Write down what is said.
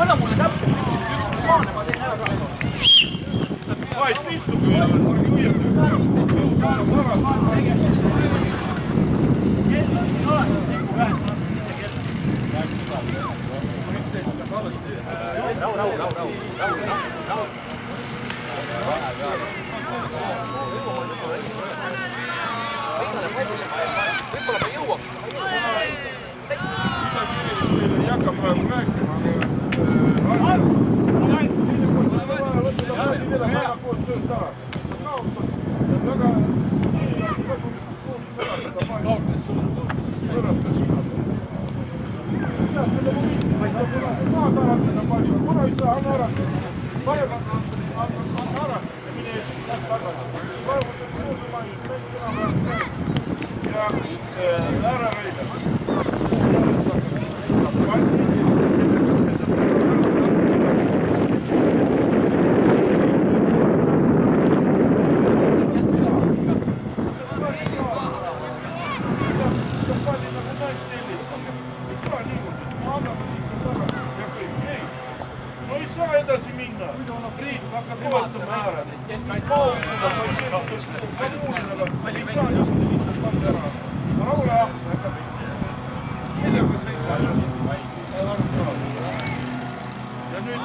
anna mulle täpselt üks plaane, ma teen ära ka. Vait, istuge ja orgi uiete. Võib-olla ma jõuaks. Ei hakka praegu rääkima, aga koos sööst ära. Väga kuna ei saa, anna ära. Anna ära ja mine tagasi. Ja ära reida. Edasi minna. Riik hakkab toetama ära. Kauguda, ma ei kestu. Samuulinaga. Ei saa niisugune lihtsalt panna ära. Raule ahne hakkab. Sellega sa ei saa. Aru saada. Ja nüüd...